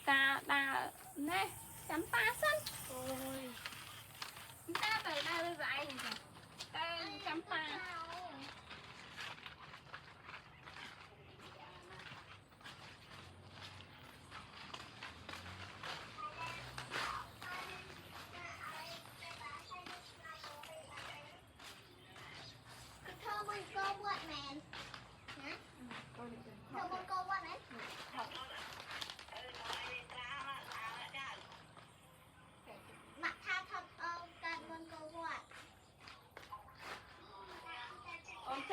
ta đa nè chấm ta xanh ôi ta từ đây tới vậy ta chấm ta thơ mừng cô quạt mèn hả? Thơ mừng cô quạt đấy mặt tha thật cạn mừng cô quạt ok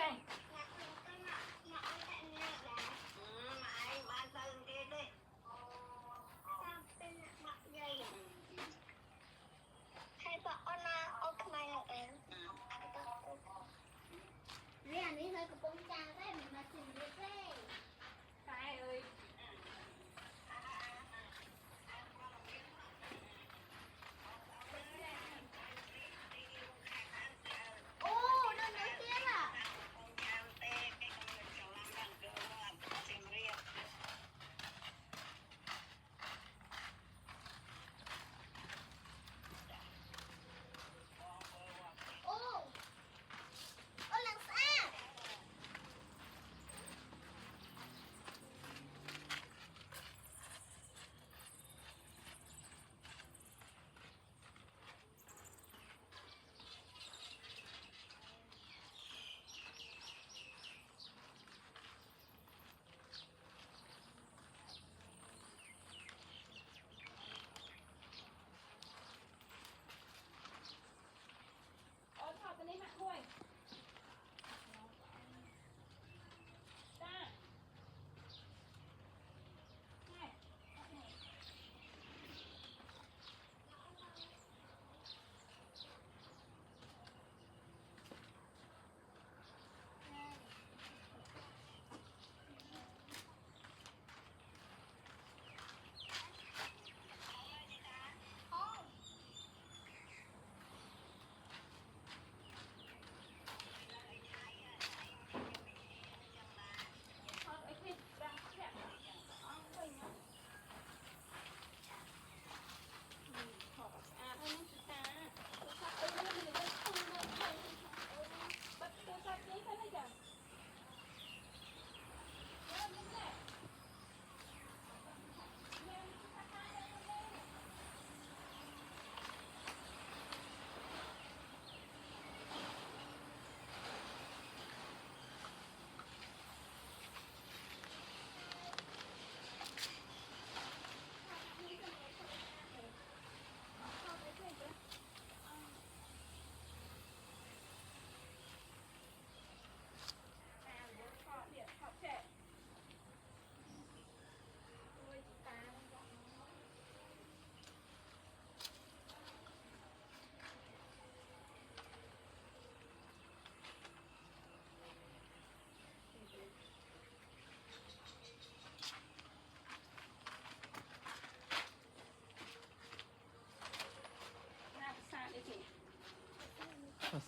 riêng này hơi có bông trà đấy mình mà chỉnh được đấy Tài ơi ô đơn đầu tiên à ô ô lần xa ôi thọ cái này mạng thôi ta này thọ cái thịt đang chạm ông quỳnh á thọ à thôi nó ta tôi sắp ơi nó mình đang không được bắt tôi sắp đi thế này chẳng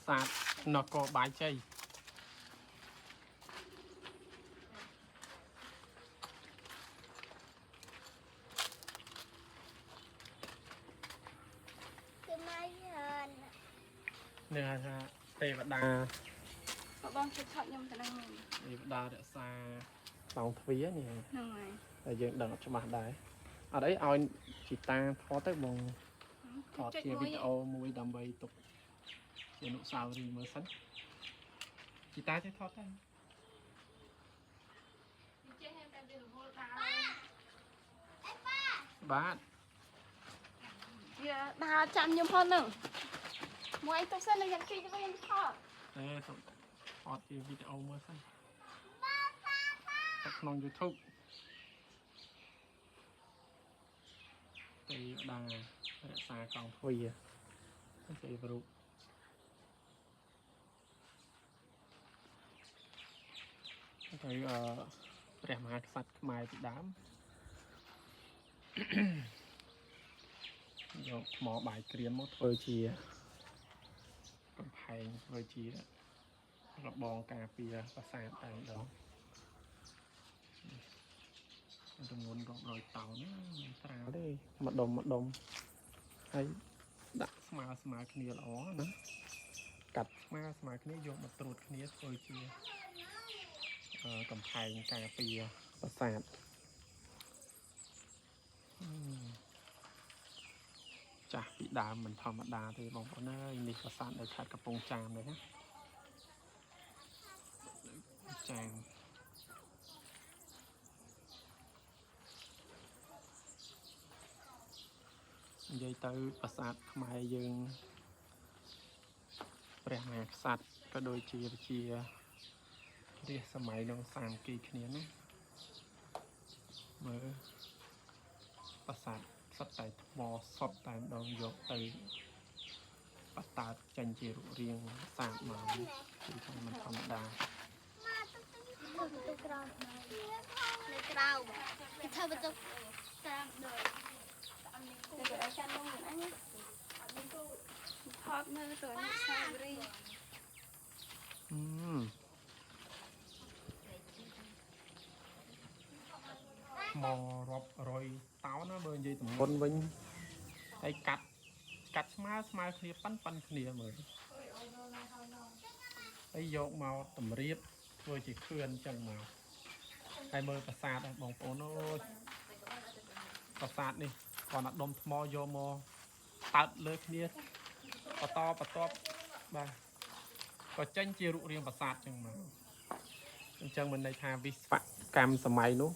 sạt nó có bài chay từ mai hờn nè tê vật đà bong chụp thật nhưng mà đang mình tê vật đà để xa lòng thía nè nâng này là dựng đằng cho mặt đấy ở đấy ao chị ta phó tới bông thọt chia video mùi đầm bầy tục chia nụ sao thì mới sẵn chị ta sẽ thọt đây bát đà chạm nhầm hơn nữa mỗi anh tôi sẽ là nhận phi cho em thọ đây thọt chia video mới sẵn tập nông YouTube thì đang xa còn phi thì vào thấy rẻ mà sạch mai thì đám vô mỏ bài kiếm một thôi chỉ còn phải thôi chỉ là bong cà phê và sàn tại đó tôi muốn gọi rồi tàu nữa tra ម្ដុំហើយដាក់ស្មើគ្នាល្អណាកាត់ស្មើគ្នាយកមកត្រួតគ្នាធ្វើជាកំផែងការពារប្រាសាទចាស់ពីដើមមិនធម្មតាទេបងប្អូនអើយនេះប្រាសាទនៅខេត្តកំពង់ចាមเลยណាចាមនិយាយទៅប្រាសាទខ្មែរយើងព្រះមហាក្សត្រក៏ដូចជារាជសម័យនោះសាមគ្គីគ្នាណាមើលប្រាសាទសុទ្ធតែថ្មសុទ្ធតែម្ដងយកទៅបតើចេញជារូបរាងសាទមកគឺថាមិនធម្មតាទៅក្រោមនៅក្រៅគេធ្វើបន្ទប់តាមដូចទៅកន្លែងចាន់នោះអញថតមើលទៅអនុស្សាវរីយ៍មករាប់រយតោនណាបើនិយាយតម្រុនវិញហើយកាត់ស្មើគ្នាប៉ិនគ្នាមើលហើយយកមកតម្រៀបធ្វើជាខឿនចឹងមកហើយមើលប្រាសាទបងប្អូនអូយប្រាសាទនេះគាត់ដាក់ដុំថ្មយកមកតើតលើគ្នាបន្តបាទក៏ចេញជារូបរាងប្រាសាទចឹងមកអញ្ចឹងមិនន័យថាវិស្វកម្មសម័យនោះ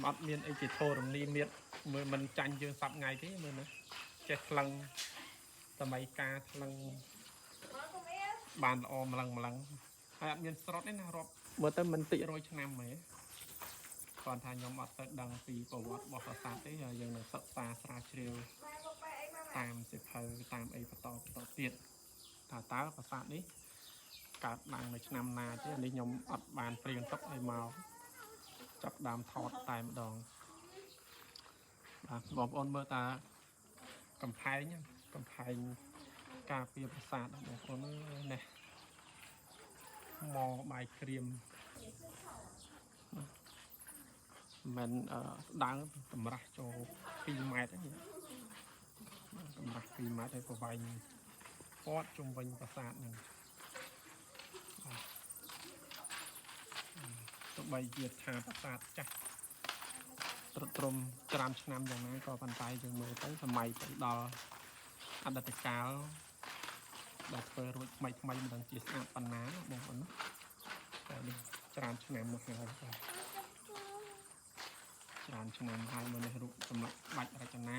អត់មានអីជាធរណីមាត្រមើលមិនចាញ់យើងសប្ថ្ងៃទេមើលណាចេះថ្លឹងសម័យកាថ្លឹងបានល្អម្លឹងហើយអត់មានស្រុតទេណារាប់មើលទៅមិនតិច100ឆ្នាំហ្មងគាត់ថាខ្ញុំអត់ទៅដឹងពីប្រវត្តិរបស់ប្រាសាទទេយើងនឹងសិក្សាស្រាវជ្រាវតាមសិភៅតាមអីបន្តទៀតថាតើប្រាសាទនេះកើតឡើងនៅឆ្នាំណាទេនេះខ្ញុំអត់បានព្រៀងទុកឲ្យមកចាប់ដើមថតតែម្ដងបាទបងប្អូនមើលតាកំផែងការពារប្រាសាទបងប្អូននេះមកបាយក្រៀមមិនស្ដើងតម្រាស់ចូល2ម៉ែត្រហ្នឹងតម្រាស់2ម៉ែត្រហើយប្រវែងព័ទ្ធជុំវិញប្រាសាទហ្នឹងទោះបីជាថាប្រាសាទចាស់ត្រឹមច្រើនឆ្នាំយ៉ាងណាក៏ប៉ុន្តែយើងមើលទៅសម័យទៅដល់អតីតកាលដែលធ្វើរួចថ្មីមិនដឹងជាស្អាតប៉ុណ្ណាបងប្អូនតែនេះច្រើនឆ្នាំមកហើយច្រើនឆ្នាំហើយមើលនេះរូបចម្លាក់បាច់រចនា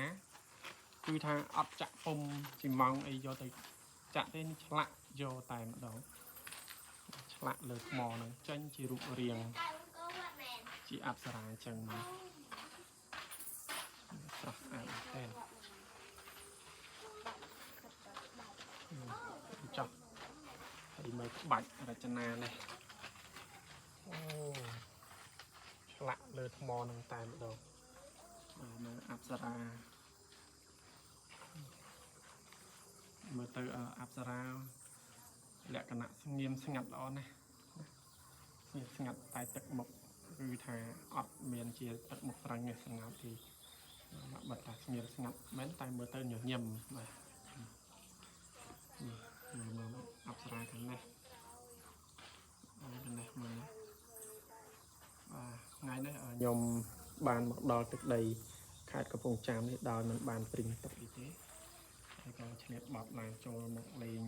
គឺថាអត់ចាក់ពុំស៊ីម៉ង់អីយកទៅចាក់ទេនេះឆ្លាក់យកតែម្ដងឆ្លាក់លើថ្មហ្នឹងចេញជារូបរាងជាអប្សរាអញ្ចឹងមកស្រស់ស្អាតតែចុះហើយមើលក្បាច់រចនានេះអូឆ្លាក់លើថ្មហ្នឹងតែម្ដងមើលអប្សរាមើលទៅអប្សរាលក្ខណៈស្ងៀមស្ងាត់ល្អណាស់ស្ងាត់តែទឹកមុខគឺថាអត់មានជាទឹកមុខប្រឹងទេស្ងាត់ទីបាត់ថាស្ងៀមស្ងាត់មែនតែមើលទៅញញឹមបាទមើលអប្សរាខាងនេះមើលថ្ងៃនេះខ្ញុំបានមកដល់ទឹកដីខេត្តកំពង់ចាមនេះដោយមិនបានព្រីងទុកអីទេហើយក៏ឆ្លៀតបត់ឡើងចូលមកលេង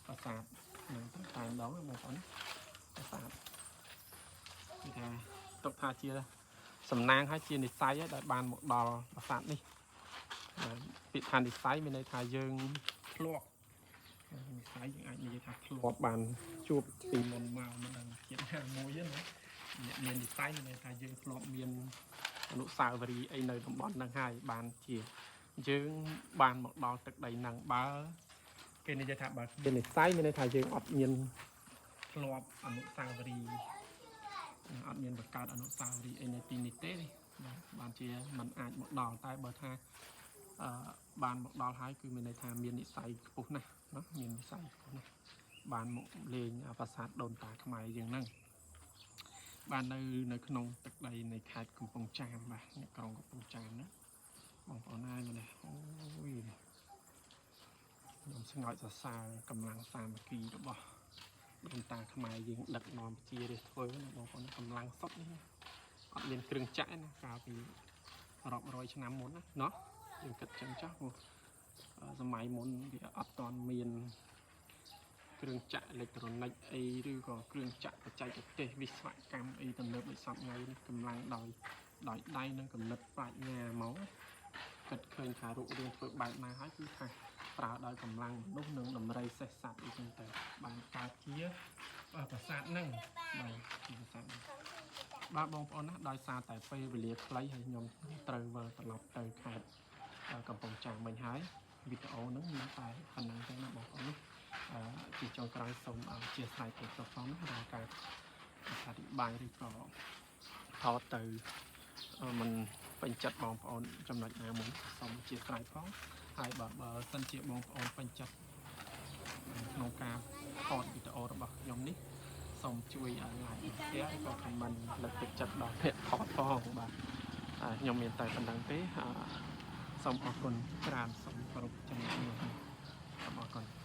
ប្រាសាទនឹងតែម្ដងបងប្អូនប្រាសាទគឺថាទុកថាជាសំណាងហើយជានិស័យដែលបានមកដល់ប្រាសាទនេះពាក្យថានិស័យមានន័យថាយើងធ្លាប់និស័យយើងអាចនិយាយថាធ្លាប់បានជួបពីមុនមកមិនដឹងជាតិណាមួយណាអ្នកមាននិស័យមានន័យថាយើងធ្លាប់មានអនុស្សាវរីយ៍អីនៅតំបន់ហ្នឹងហើយបានជាយើងបានមកដល់ទឹកដីហ្នឹងបើគេនិយាយថាបើជានិស័យមានន័យថាយើងអត់មានធ្លាប់អនុស្សាវរីយ៍អត់មានបង្កើតអនុស្សាវរីយ៍អីនៅទីនេះទេបានជាมันអាចមកដល់តែបើថាបានមកដល់ហើយគឺមានន័យថាមាននិស័យខ្ពស់ណាស់ណាមាននិស័យខ្ពស់ណាស់បានមកលេងប្រាសាទដូនតាខ្មែរយើងហ្នឹង បាននៅក្នុងទឹកដីនៃខេត្តកំពង់ចាមបាទអ្នកក្រុងកំពង់ចាមណាបងប្អូនហើយមើលនេះអូយខ្ញុំស្ងើចសរសើរកម្លាំងសាមគ្គីរបស់ដូនតាខ្មែរយើងដឹកនាំជារាជធ្វើណាបងប្អូនកម្លាំងសុទ្ធនេះអត់មានគ្រឿងចាក់ណាកាលពីរាប់រយឆ្នាំមុនណាណោះយើងគិតចឹងចាស់ព្រោះសម័យមុនវាអត់ទាន់មានគ្រឿងចាក់អេឡិចត្រូនិកអីឬក៏គ្រឿងចាក់បច្ចេកទេសវិស្វកម្មអីទំនើបដូចសពថ្ងៃនេះកម្លាំងដោយដៃនិងកំណត់ប្រាជ្ញាមកគិតឃើញថារូបរាងធ្វើបែបណាហើយគឺថាប្រើដោយកម្លាំងមនុស្សនិងដំរីសេះសត្វអីចឹងទៅបានកើតជាប្រាសាទហ្នឹងបាទជាប្រាសាទបាទបងប្អូនណាដោយសារតែពេលវេលាខ្លីហើយខ្ញុំត្រូវវិលត្រឡប់ទៅខេត្តកំពង់ចាមវិញហើយវីដេអូហ្នឹងមានតែប៉ុណ្្នឹងទេណាបងប្អូនណាជាចុងក្រោយសូមអធិស្ឋានទៅផងណាដល់ការអធិប្បាយឬក៏ថតទៅមិនពេញចិត្តបងប្អូនចំណុចណាមួយសូមអធិស្ឋានផងហើយបើសិនជាបងប្អូនពេញចិត្តក្នុងការថតវីដេអូរបស់ខ្ញុំនេះសូមជួយឲ្យ like share ឬក៏ comment លើកទឹកចិត្តដល់អ្នកថតផងបាទខ្ញុំមានតែប៉ុណ្្នឹងទេសូមអរគុណច្រើនសូមគោរពចំណាយសូមអរគុណ